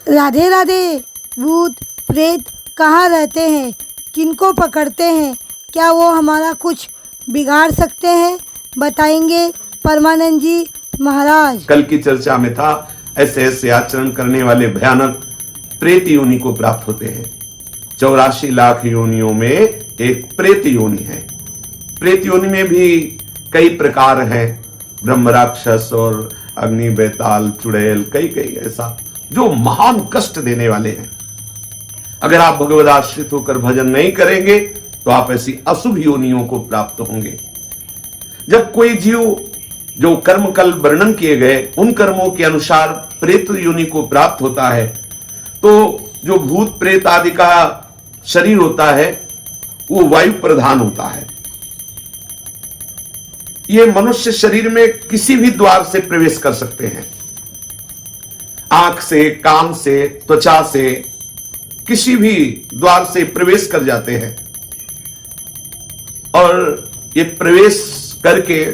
राधे राधे। भूत प्रेत कहाँ रहते हैं, किनको पकड़ते हैं, क्या वो हमारा कुछ बिगाड़ सकते हैं? बताएंगे परमानंद जी महाराज। कल की चर्चा में था ऐसे ऐसे आचरण करने वाले भयानक प्रेत योनि को प्राप्त होते हैं। 84 लाख योनियों में एक प्रेत योनि है। प्रेत योनि में भी कई प्रकार हैं, ब्रह्म राक्षस और अग्नि बेताल चुड़ैल, कई कई ऐसा जो महान कष्ट देने वाले हैं। अगर आप भगवद आश्रित होकर भजन नहीं करेंगे तो आप ऐसी अशुभ योनियों को प्राप्त होंगे। जब कोई जीव जो कर्म कल वर्णन किए गए उन कर्मों के अनुसार प्रेत योनि को प्राप्त होता है, तो जो भूत प्रेत आदि का शरीर होता है वो वायु प्रधान होता है। ये मनुष्य शरीर में किसी भी द्वार से प्रवेश कर सकते हैं, आंख से, कान से, त्वचा से, किसी भी द्वार से प्रवेश कर जाते हैं और ये प्रवेश करके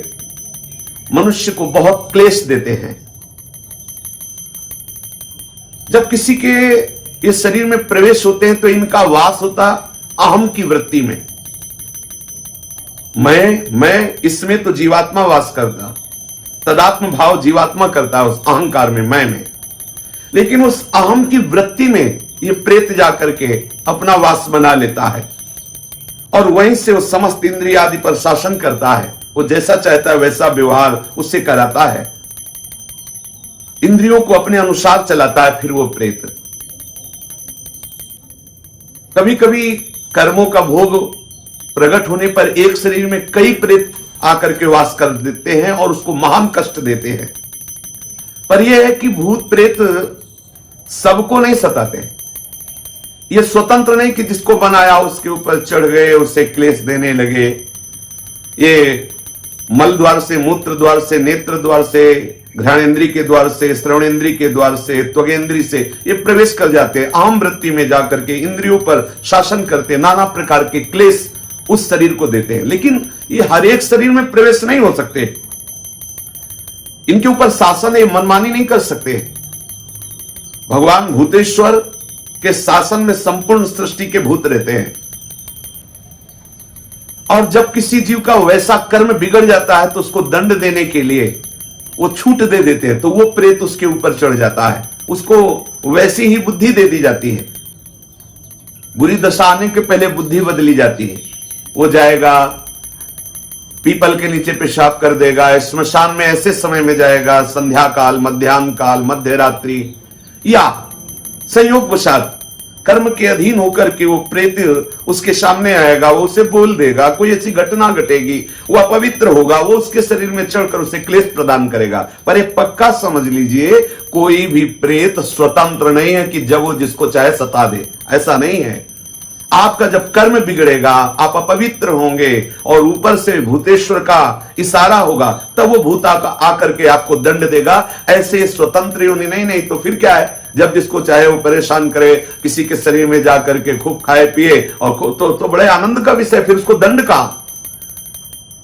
मनुष्य को बहुत क्लेश देते हैं। जब किसी के ये शरीर में प्रवेश होते हैं तो इनका वास होता अहम की वृत्ति में। मैं इसमें तो जीवात्मा वास करता, तदात्म भाव जीवात्मा करता है उस अहंकार में, मैं में। लेकिन उस अहम की वृत्ति में ये प्रेत जाकर के अपना वास बना लेता है और वहीं से वो समस्त इंद्रिय आदि पर शासन करता है। वो जैसा चाहता है वैसा व्यवहार उससे कराता है, इंद्रियों को अपने अनुसार चलाता है। फिर वो प्रेत कभी कभी कर्मों का भोग प्रकट होने पर एक शरीर में कई प्रेत आकर के वास कर देते हैं और उसको महान कष्ट देते हैं। पर यह है कि भूत प्रेत सबको नहीं सताते। ये स्वतंत्र नहीं कि जिसको बनाया उसके ऊपर चढ़ गए, उसे क्लेश देने लगे। ये मल द्वार से, मूत्र द्वार से, नेत्र द्वार से, घ्राणेन्द्रिय के द्वार से, श्रवणेन्द्रिय के द्वार से, त्वगेन्द्रिय से ये प्रवेश कर जाते हैं। अहम वृत्ति में जाकर के इंद्रियों पर शासन करते, नाना प्रकार के क्लेश उस शरीर को देते हैं। लेकिन ये हर एक शरीर में प्रवेश नहीं हो सकते, इनके ऊपर शासन ये मनमानी नहीं कर सकते। भगवान भूतेश्वर के शासन में संपूर्ण सृष्टि के भूत रहते हैं और जब किसी जीव का वैसा कर्म बिगड़ जाता है तो उसको दंड देने के लिए वो छूट दे देते हैं, तो वो प्रेत उसके ऊपर चढ़ जाता है, उसको वैसी ही बुद्धि दे दी जाती है। बुरी दशा आने के पहले बुद्धि बदली जाती है। वो जाएगा पीपल के नीचे पेशाब कर देगा, श्मशान में ऐसे समय में जाएगा, संध्या काल, मध्याह्न काल, मध्य रात्रि, या संयोगवशात कर्म के अधीन होकर के वो प्रेत उसके सामने आएगा, वो उसे बोल देगा, कोई ऐसी घटना घटेगी, वो अपवित्र होगा, वो उसके शरीर में चढ़कर उसे क्लेश प्रदान करेगा। पर एक पक्का समझ लीजिए, कोई भी प्रेत स्वतंत्र नहीं है कि जब वो जिसको चाहे सता दे, ऐसा नहीं है। आपका जब कर्म बिगड़ेगा, आप अपवित्र होंगे और ऊपर से भूतेश्वर का इशारा होगा, तब वो भूत आकर के आपको दंड देगा। ऐसे स्वतंत्र योनि नहीं तो फिर क्या है, जब जिसको चाहे वो परेशान करे, किसी के शरीर में जाकर के खूब खाए पिए और तो बड़े आनंद का विषय, फिर उसको दंड का।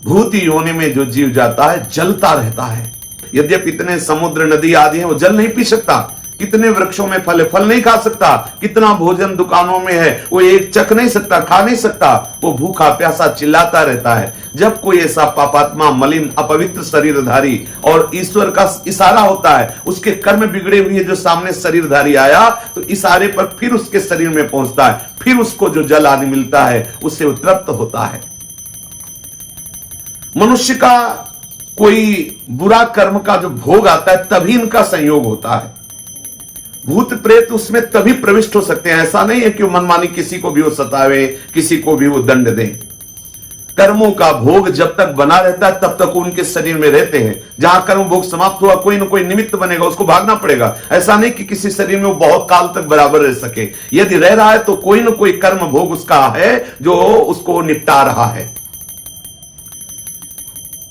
भूत योनि में जो जीव जाता है जलता रहता है। यद्यपि इतने समुद्र नदी आदि हैं, वो जल नहीं पी सकता, कितने वृक्षों में फल नहीं खा सकता, कितना भोजन दुकानों में है वो एक चख नहीं सकता, खा नहीं सकता, वो भूखा प्यासा चिल्लाता रहता है। जब कोई ऐसा पापात्मा, मलिन, अपवित्र शरीरधारी और ईश्वर का इशारा होता है, उसके कर्म बिगड़े हुए जो सामने शरीरधारी आया, तो इशारे पर फिर उसके शरीर में पहुंचता है, फिर उसको जो जल आदि मिलता है उससे वो तृप्त होता है। मनुष्य का कोई बुरा कर्म का जो भोग आता है तभी इनका संयोग होता है। भूत प्रेत उसमें तभी प्रविष्ट हो सकते हैं, ऐसा नहीं है कि वो मनमानी किसी को भी वो सतावे, किसी को भी वो दंड दे। कर्मों का भोग जब तक बना रहता है तब तक उनके शरीर में रहते हैं। जहां कर्म भोग समाप्त हुआ, कोई ना कोई निमित्त बनेगा, उसको भागना पड़ेगा। ऐसा नहीं कि किसी शरीर में वो बहुत काल तक बराबर रह सके। यदि रह रहा है तो कोई ना कोई कर्म भोग उसका है जो उसको निपटा रहा है।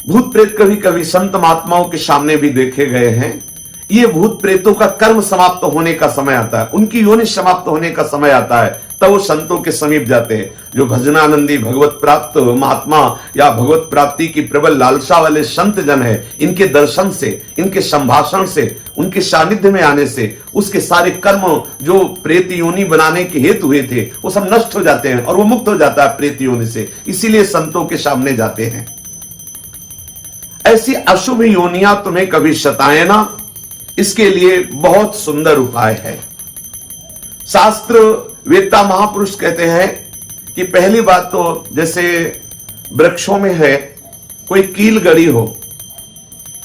भूत प्रेत कभी कभी संत महात्माओं के सामने भी देखे गए हैं। ये भूत प्रेतों का कर्म समाप्त होने का समय आता है, उनकी योनि समाप्त होने का समय आता है, तब वो संतों के समीप जाते हैं। जो भजनानंदी भगवत प्राप्त महात्मा या भगवत प्राप्ति की प्रबल लालसा वाले संत जन है, इनके दर्शन से, इनके संभाषण से, उनके सानिध्य में आने से उसके सारे कर्म जो प्रेत योनि बनाने के हेतु हुए थे वो सब नष्ट हो जाते हैं और वो मुक्त हो जाता है प्रेत योनि से। इसीलिए संतों के सामने जाते हैं। ऐसी अशुभ योनियां तुम्हें कभी सताए ना, इसके लिए बहुत सुंदर उपाय है। शास्त्र वेत्ता महापुरुष कहते हैं कि पहली बात तो जैसे वृक्षों में है कोई कील गड़ी हो,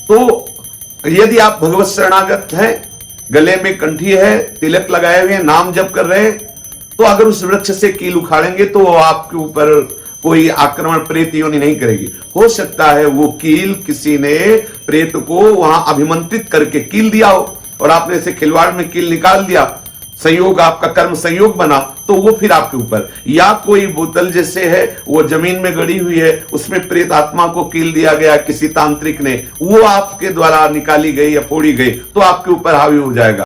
तो यदि आप भगवत शरणागत हैं, गले में कंठी है, तिलक लगाए हुए, नाम जप कर रहे हैं, तो अगर उस वृक्ष से कील उखाड़ेंगे तो वो आपके ऊपर कोई आक्रमण प्रेत योनि नहीं करेगी। हो सकता है वो कील किसी ने प्रेत को वहां अभिमंत्रित करके कील दिया हो और आपने इसे खिलवाड़ में कील निकाल दिया, संयोग आपका कर्म संयोग बना, तो वो फिर आपके ऊपर। या कोई बोतल जैसे है वो जमीन में गड़ी हुई है, उसमें प्रेत आत्मा को कील दिया गया किसी तांत्रिक ने, वो आपके द्वारा निकाली गई या फोड़ी गई तो आपके ऊपर हावी हो जाएगा।